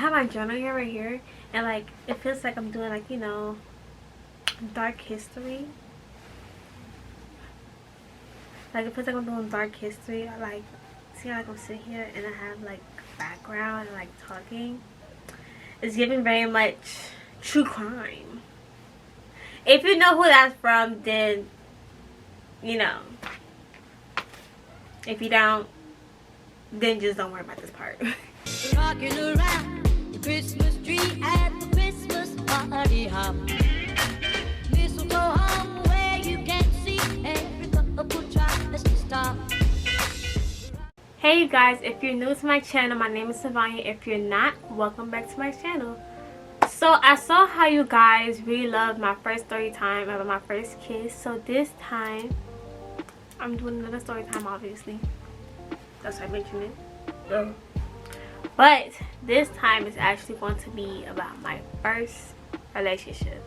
have my journal here right here, and like it feels like I'm doing like, you know, dark history. Like it feels like I'm doing dark history. I like see like I'm sitting here and I have like background and like talking. It's giving very much true crime. If you know who that's from, then you know. If you don't, then just don't worry about this part. Rocking around the Christmas tree at the Christmas party hop. Mistletoe hung where you can see every couple tries to stop. Hey you guys, if you're new to my channel, my name is Savanya. If you're not, welcome back to my channel. So I saw how you guys really loved my first story time about my first kiss. So this time, I'm doing another story time, obviously. That's why I mentioned it. But this time is actually going to be about my first relationship.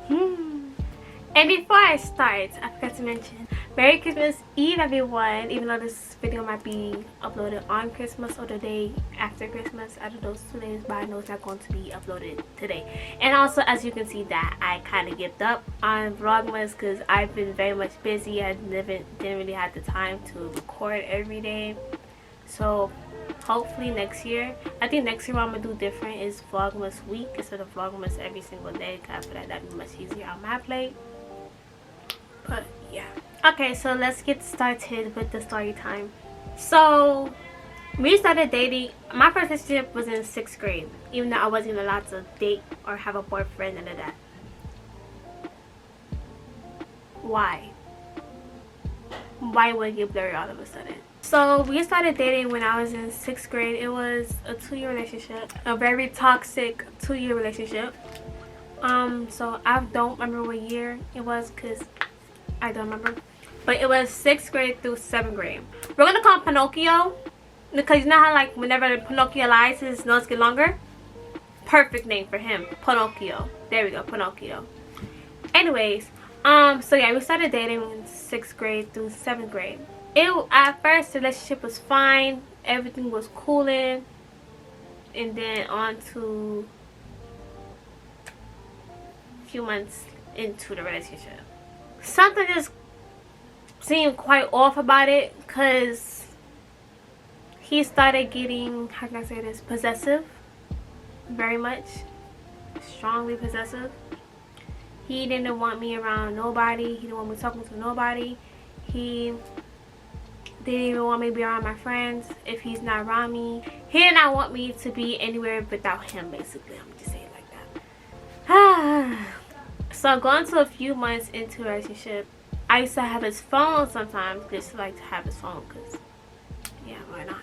And before I start, I forgot to mention, Merry Christmas Eve, everyone. Even though this video might be uploaded on Christmas or the day after Christmas, out of those 2 days, but I know it's not going to be uploaded today. And also, as you can see, that I kind of given up on Vlogmas because I've been very much busy. I didn't really have the time to record every day. So hopefully next year, I think next year what I'm gonna do different is Vlogmas week instead of Vlogmas every single day, because I feel like that'd be much easier on my plate. But yeah, okay, so let's get started with the story time. So we started dating. My first relationship was in 6th grade, even though I wasn't allowed to date or have a boyfriend, none of that. Why would it get blurry all of a sudden? So we started dating when I was in 6th grade. It was a 2-year relationship, a very toxic 2-year relationship. So I don't remember what year it was because I don't remember, but it was 6th grade through 7th grade. We're gonna call him Pinocchio because you know how like whenever Pinocchio lies, his nose get longer. Perfect name for him, Pinocchio. There we go, Pinocchio. Anyways, so yeah, we started dating in 6th grade through 7th grade. At first the relationship was fine, everything was cooling, and then on to a few months into the relationship, something just seemed quite off about it because he started getting, how can I say this, possessive, very much, strongly possessive. He didn't want me around nobody, he didn't want me talking to nobody, he didn't even want me to be around my friends if he's not around me. He did not want me to be anywhere without him, basically. I'm just saying it like that. So going to a few months into a relationship, I used to have his phone sometimes, just to like to have his phone, because yeah, why not?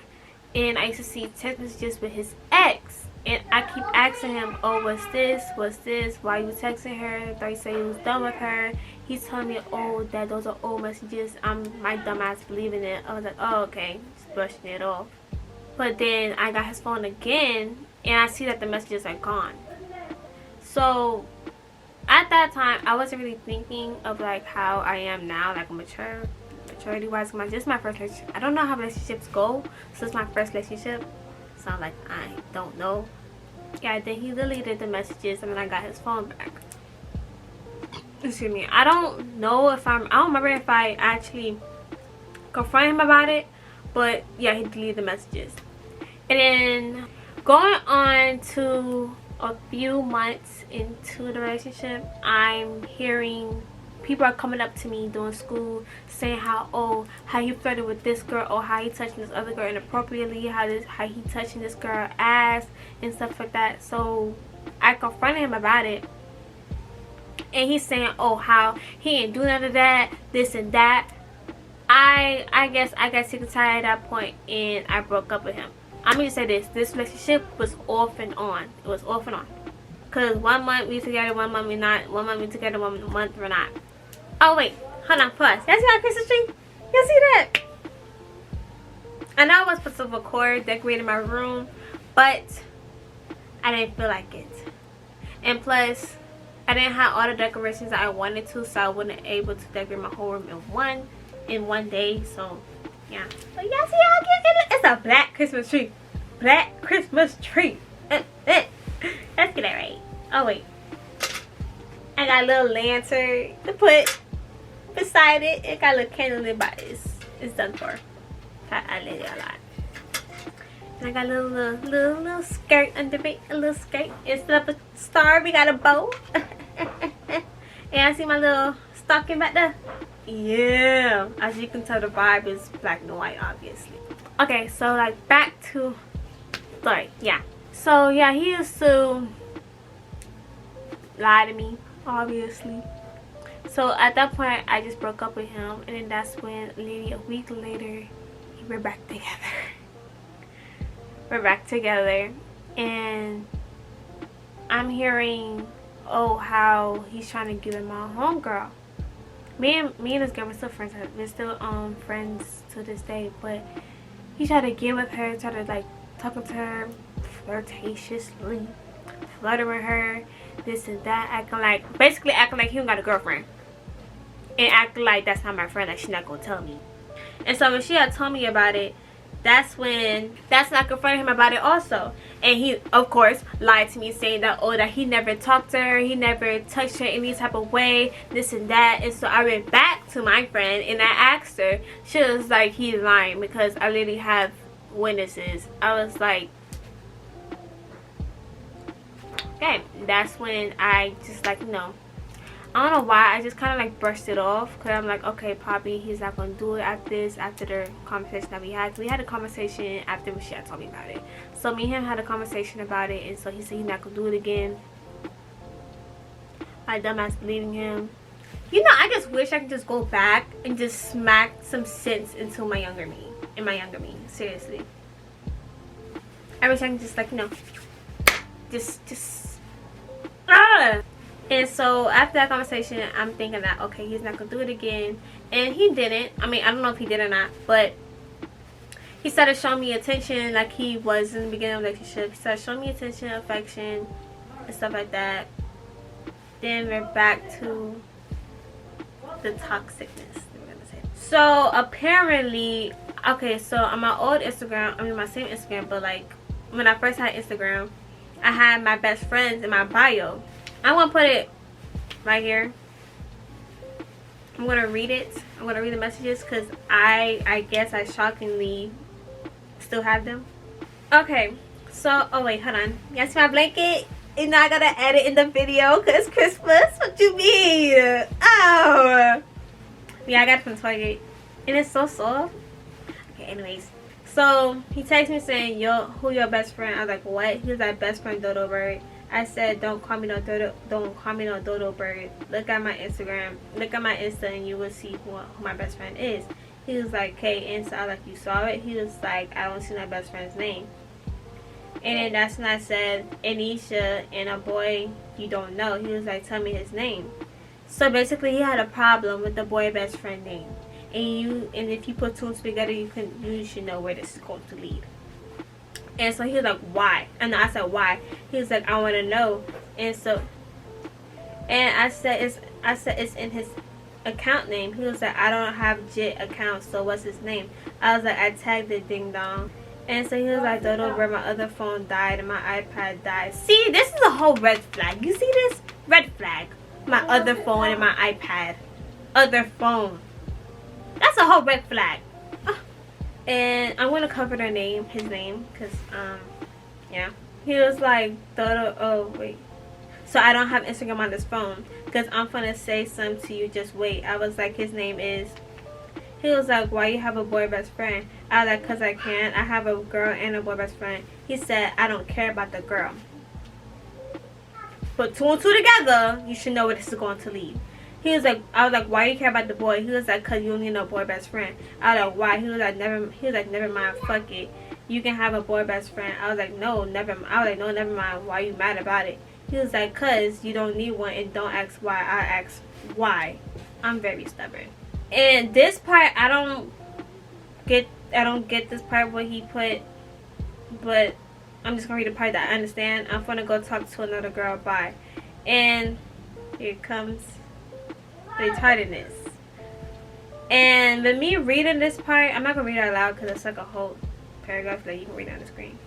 And I used to see text messages with his ex, and I keep asking him, oh, what's this, why you texting her? I thought you said you was done with her. He's telling me, oh, that those are old messages. My dumb ass believing it. I was like, oh, okay, just brushing it off. But then I got his phone again, and I see that the messages are gone. So at that time, I wasn't really thinking of like how I am now, like maturity wise. This is my first relationship. I don't know how relationships go, so it's my first relationship, so I'm like, I don't know. Yeah, then he deleted the messages, and then I got his phone back. Excuse me. I don't know if I don't remember if I actually confronted him about it, but yeah, he deleted the messages. And then going on to a few months into the relationship, I'm hearing people are coming up to me during school saying how he flirted with this girl, or how he touching this other girl inappropriately, how he touching this girl ass and stuff like that. So I confronted him about it, and he's saying, oh, how he ain't do none of that, this and that. I guess I got sick and tired at that point, and I broke up with him. I'm gonna say this relationship was off and on. It was off and on. Cause 1 month we together, 1 month we not, 1 month we together, 1 month we're not. Oh wait, hold on, pause. Y'all see my Christmas tree? Y'all see that? I know I was supposed to record decorating my room, but I didn't feel like it. And plus, I didn't have all the decorations that I wanted to, so I wasn't able to decorate my whole room in one day. So yeah. But y'all see how cute it is? It's a black Christmas tree. black Christmas tree. Let's get that right. Oh wait, I got a little lantern to put beside it. It got a little candle in it, it's done for. I let it a lot. And I got a little skirt under it. A little skirt. Instead of a star, we got a bow. And I see my little stocking back there. Yeah. As you can tell, the vibe is black and white, obviously. Okay, so like back to story. Yeah. So yeah, he used to lie to me, obviously. So at that point, I just broke up with him, and then that's when, literally a week later, we're back together. We're back together, and I'm hearing, oh, how he's trying to get with my homegirl. Me and this girl, we're still friends. We're still friends to this day, but he tried to get with her, tried to like talking to her flirtatiously, flirting with her, this and that, basically acting like he don't got a girlfriend, and acting like that's not my friend, like she's not gonna tell me. And so when she had told me about it, that's when I confronted him about it also. And he, of course, lied to me, saying that, oh, that he never talked to her, he never touched her any type of way, this and that. And so I went back to my friend and I asked her. She was like, he's lying, because I literally have witnesses. I was like, okay. That's when I just like, no. I don't know why, I just kind of like brushed it off, because I'm like, okay, Poppy, he's not going to do it after this, after the conversation that we had. We had a conversation after she had told me about it. So me and him had a conversation about it, and so he said he's not going to do it again. My dumbass believing him. You know, I just wish I could just go back and just smack some sense into my younger me. Seriously. I wish I could just like, you know, And so after that conversation, I'm thinking that, okay, he's not gonna do it again. And he didn't. I mean, I don't know if he did or not, but he started showing me attention like he was in the beginning of the relationship. He started showing me attention, affection, and stuff like that. Then we're back to the toxicness. So apparently, okay, so on my old Instagram, I mean my same Instagram, but like when I first had Instagram, I had my best friends in my bio. I'm gonna put it right here. I'm gonna read it. I'm gonna read the messages, because I guess I shockingly still have them. Okay, so, oh wait, hold on. You guys see my blanket? And now I gotta edit in the video because it's Christmas. What you mean? Oh, yeah, I got it from Target, and it's so soft. Okay, anyways, so he texted me saying, "Yo, who your best friend?" I was like, "What?" He was like, "Best friend Dodo Bird." I said, don't call me no Dodo Bird. Look at my Instagram. Look at my Insta and you will see who my best friend is. He was like, okay, Insta. I was like, you saw it? He was like, I don't see my best friend's name. And then that's when I said, Anisha, and a boy you don't know. He was like, tell me his name. So basically he had a problem with the boy best friend name. And if you put two and two together, you should know where this is going to lead. And so he was like, why? And I said, why? He was like, I want to know. And so, and I said it's in his account name. He was like, I don't have JIT account, so what's his name? I was like, I tagged it, ding dong. And so he was like, Dodo, where my other phone died and my iPad died. See, this is a whole red flag. You see this? Red flag. My other phone and my iPad. Other phone. That's a whole red flag. And I'm gonna cover his name, because yeah. He was like, Dodo, oh wait, so I don't have Instagram on this phone, because I'm gonna say something to you, just wait. I was like, his name is, he was like, why you have a boy best friend? I was like, because I can. I have a girl and a boy best friend. He said, I don't care about the girl. Put two and two together, you should know where this is going to lead. He was like, I was like, why you care about the boy? He was like, cause you don't need no boy best friend. I was like, why? He was like, never mind, fuck it. You can have a boy best friend. I was like, no, never mind. I was like, no, never mind. Why you mad about it? He was like, cause you don't need one, and don't ask why. I ask why. I'm very stubborn. And this part, I don't get this part what he put, but I'm just gonna read the part that I understand. I'm gonna go talk to another girl. Bye. And here comes the retardedness. And with me reading this part, I'm not gonna read it out loud because it's like a whole paragraph that you can read on the screen.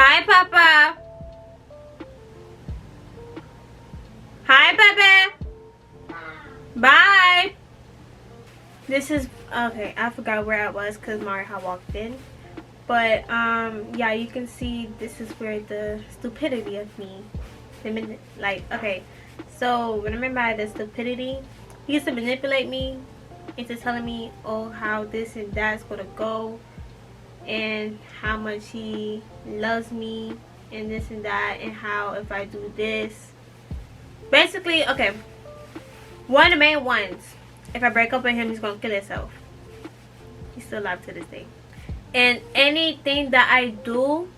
Hi, Papa. Hi, baby. Bye. This is okay. I forgot where I was because Mario had walked in. But yeah, you can see this is where the stupidity of me. Like, okay, so remember by the stupidity, he used to manipulate me into telling me, oh, how this and that's gonna go, and how much he loves me, and this and that, and how if I do this, basically, okay, one of the main ones, if I break up with him, he's gonna kill himself. He's still alive to this day. And anything that I do,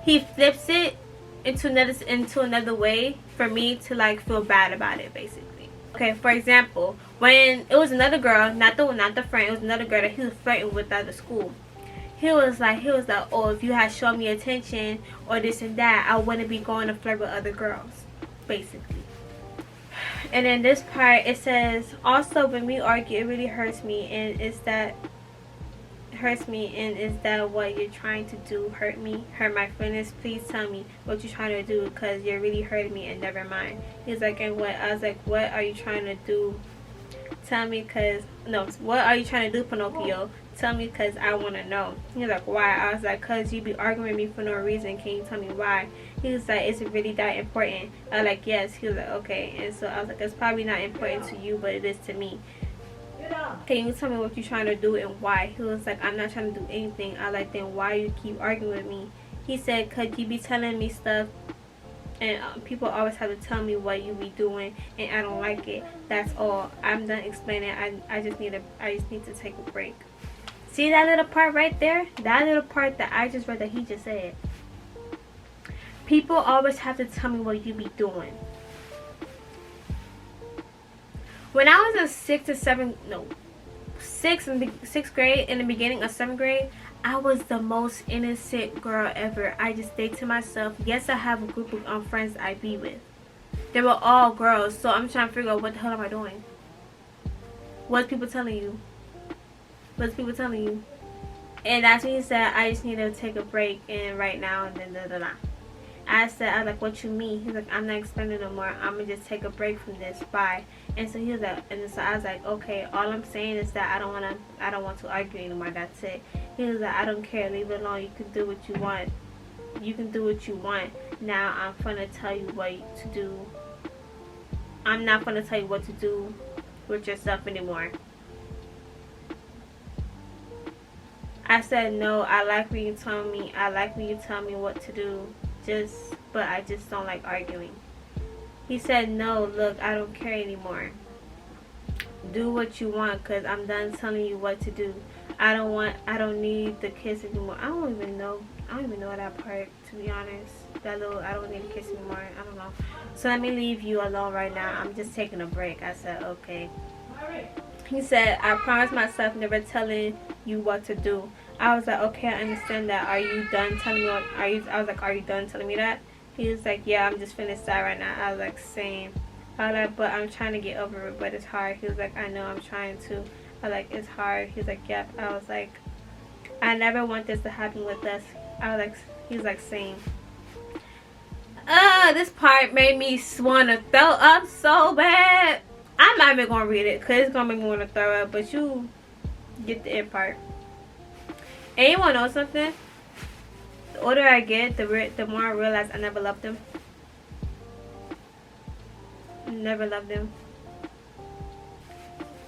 he flips it into another way for me to like feel bad about it, basically. Okay, for example, when it was another girl, not the friend, it was another girl that he was flirting with at the school. He was like, oh, if you had shown me attention or this and that, I wouldn't be going to flirt with other girls, basically. And then this part, it says, also when we argue, it really hurts me, and is that what you're trying to do? Hurt me? Hurt my feelings? Please tell me what you're trying to do, because you're really hurting me, and never mind. He's like, and what? I was like, what are you trying to do? Tell me, cause no, what are you trying to do, Pinocchio? Tell me, cause I want to know. He's like, why? I was like, cause you be arguing with me for no reason. Can you tell me why? He was like, is it really that important? I was like, yes. He was like, okay. And so I was like, it's probably not important to you, but it is to me. Can you tell me what you're trying to do and why? He was like, I'm not trying to do anything. I like, then why you keep arguing with me? He said, cause you be telling me stuff, and people always have to tell me what you be doing, and I don't like it. That's all. I'm done explaining. I just need to take a break. See that little part right there? That little part that I just read that he just said. People always have to tell me what you be doing. When I was in sixth grade, in the beginning of 7th grade, I was the most innocent girl ever. I just stayed to myself. Yes, I have a group of friends I be with. They were all girls, so I'm trying to figure out what the hell am I doing? What's people telling you? What's people telling you? And that's when he said, I just need to take a break, and right now, and then da. I was like, what you mean? He's like, I'm not explaining no more. I'm gonna just take a break from this. Bye. And so he was like, and so I was like, okay, all I'm saying is that I don't want to argue anymore. That's it. He was like, I don't care. Leave it alone. You can do what you want. You can do what you want. Now I'm gonna tell you what to do. I'm not gonna tell you what to do with yourself anymore. I said, no, I like when you tell me. I like when you tell me what to do. But I just don't like arguing. He said, no, look, I don't care anymore. Do what you want, because I'm done telling you what to do. I don't need the kiss anymore. I don't even know that part, to be honest. That little, I don't need a kiss anymore. I don't know. So let me leave you alone right now. I'm just taking a break. I said, okay. He said, I promised myself never telling you what to do. I was like, okay, I understand that. Are you done telling me what, I was like, are you done telling me that? He was like, yeah, I'm just finished that right now. I was like, same. I was like, but I'm trying to get over it, but it's hard. He was like, I know, I'm trying to. I was like, it's hard. He was like, yep. I was like, I never want this to happen with us. I was like, he was like, same. This part made me want to throw up so bad. I'm not even going to read it because it's going to make me want to throw up, but you get the end part. And you want to know something? The older I get, the more I realize I never loved him. Never loved him.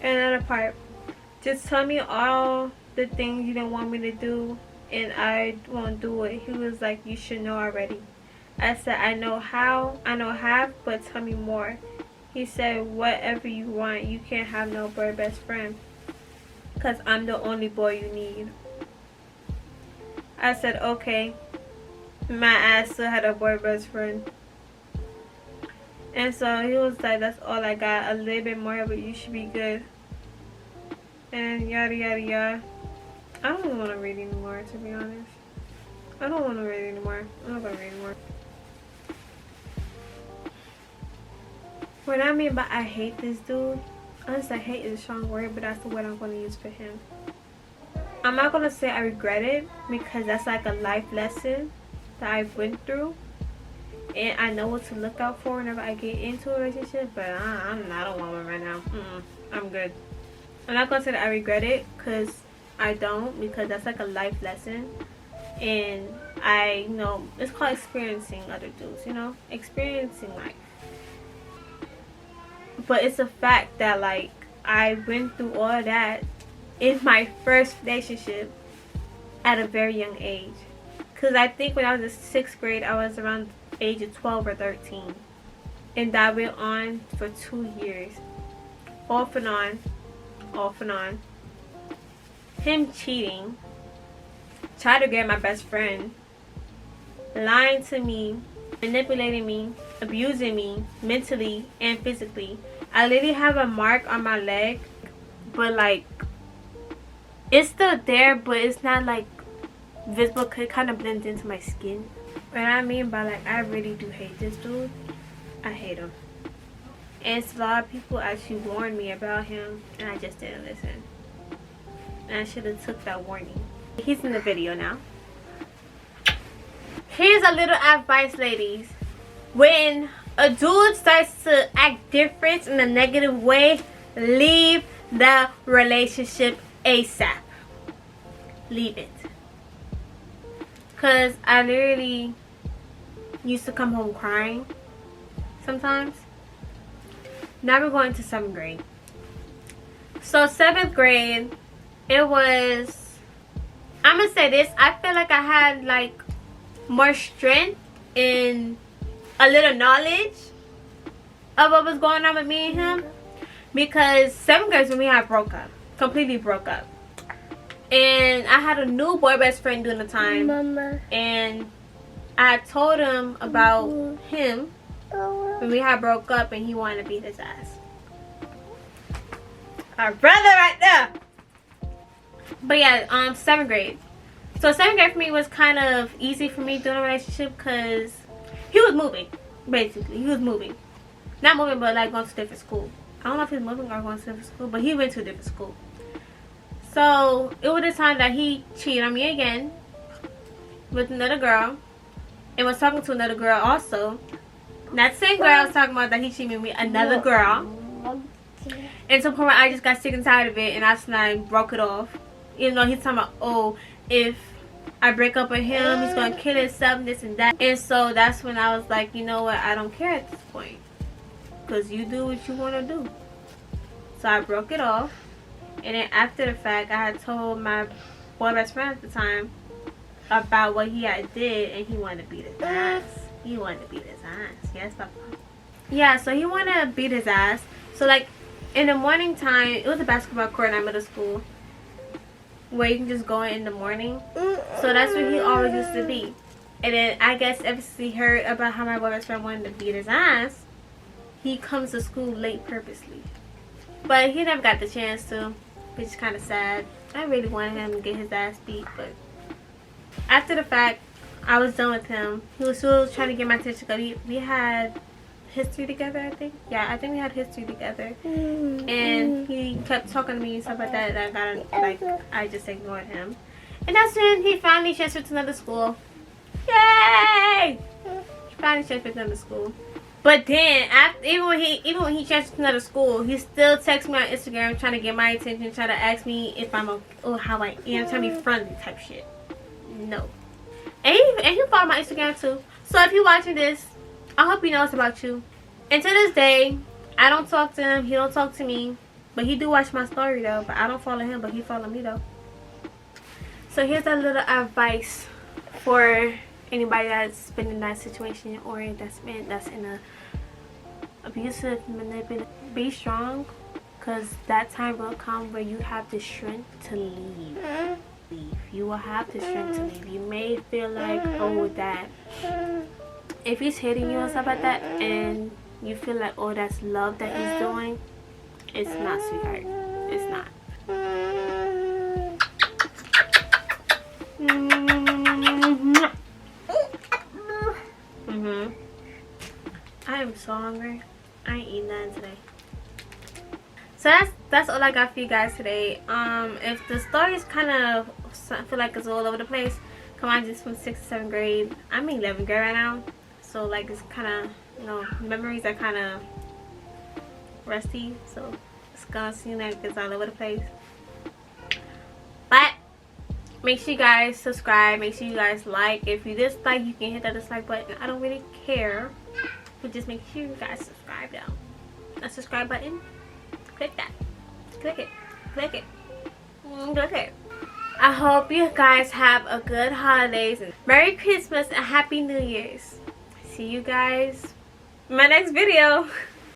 And another part. Just tell me all the things you didn't want me to do, and I won't do it. He was like, you should know already. I said, I know half, but tell me more. He said, whatever you want. You can't have no boy best friend, because I'm the only boy you need. I said, okay. My ass still had a boy best friend. And so he was like, that's all I got. A little bit more, but you should be good. And yada yada yada. I don't even want to read anymore, to be honest. I don't want to read anymore. I'm not going to read anymore. What I mean by I hate this dude, honestly, I hate is a strong word, but that's the word I'm going to use for him. I'm not gonna say I regret it because that's like a life lesson that I went through, and I know what to look out for whenever I get into a relationship. But I'm not a woman right now. I'm good. I'm not gonna say that I regret it because I don't, because that's like a life lesson, and I know it's called experiencing other dudes. You know, experiencing life. But it's a fact that like I went through all of that in my first relationship at a very young age. Because I think when I was in 6th grade, I was around the age of 12 or 13. And that went on for 2 years. Off and on. Off and on. Him cheating. Tried to get my best friend. Lying to me. Manipulating me. Abusing me. Mentally and physically. I literally have a mark on my leg. But like, it's still there, but it's not like visible. It kind of blends into my skin. What I mean by like, I really do hate this dude. I hate him. And a lot of people actually warned me about him, and I just didn't listen. And I should have took that warning. He's in the video now. Here's a little advice, ladies. When a dude starts to act different in a negative way, leave the relationship ASAP. Leave it. Because I literally used to come home crying sometimes. Now we're going to 7th grade. So 7th grade, it was, I'm going to say this, I feel like I had like more strength and a little knowledge of what was going on with me and him. Because 7th grade is when we had broke up. Completely broke up. And I had a new boy best friend during the time. Mama. And I told him about him when we had broke up, and he wanted to beat his ass. Our brother right there. But yeah, 7th grade. So 7th grade for me was kind of easy for me during a relationship because he was moving. Basically, he was moving. Not moving, but like going to a different school. I don't know if he's moving or going to a different school, but he went to a different school. So it was the time that he cheated on me again with another girl, and was talking to another girl also. That same girl I was talking about that he cheated with me, another girl. And to the point where I just got sick and tired of it, and I broke it off. Even though he's talking about, oh, if I break up with him, he's gonna kill himself, this and that. And so that's when I was like, you know what, I don't care at this point. Because you do what you want to do. So I broke it off. And then after the fact, I had told my boy best friend at the time about what he had did, and he wanted to beat his ass. He wanted to beat his ass. Yes, Papa. Yeah, so he wanted to beat his ass. So like in the morning time, it was a basketball court in our middle school where you can just go in the morning. So that's where he always used to be. And then I guess ever since he heard about how my boy best friend wanted to beat his ass, he comes to school late purposely. But he never got the chance to, which is kind of sad. I really wanted him to get his ass beat, but after the fact, I was done with him. He was still trying to get my attention because we had history together, I think. Yeah, I think we had history together. And he kept talking to me and stuff like that, and I just ignored him. And that's when he finally transferred to another school. Yay! He finally transferred to another school. But then, even when he transferred to another school, he still texts me on Instagram trying to get my attention, trying to ask me if I'm how I am, trying to be friendly type shit. No. And he followed my Instagram too. So if you're watching this, I hope he knows about you. And to this day, I don't talk to him. He don't talk to me. But he do watch my story though. But I don't follow him, but he follow me though. So here's a little advice for anybody that's been in that situation or that's in a abusive, manipulative. Be strong, because that time will come where you have the strength to leave. You will have the strength to leave. You may feel like, oh, that if he's hitting you and stuff like that, and you feel like, oh, that's love that he's doing, it's not, sweetheart. It's not. I am so hungry. I ain't eating nothing today. So that's all I got for you guys today. If the stories kind of feel like it's all over the place, come on, just from 6th to 7th grade. I'm in 11th grade right now, so like it's kind of, you know, memories are kind of rusty, so it's gonna seem like it's all over the place. But make sure you guys subscribe, make sure you guys like. If you dislike, you can hit that dislike button. I don't really care, but just make sure you guys subscribe though. That subscribe button, click that, click it, click it, click it. I hope you guys have a good holidays and Merry Christmas and Happy New Year's. See you guys in my next video.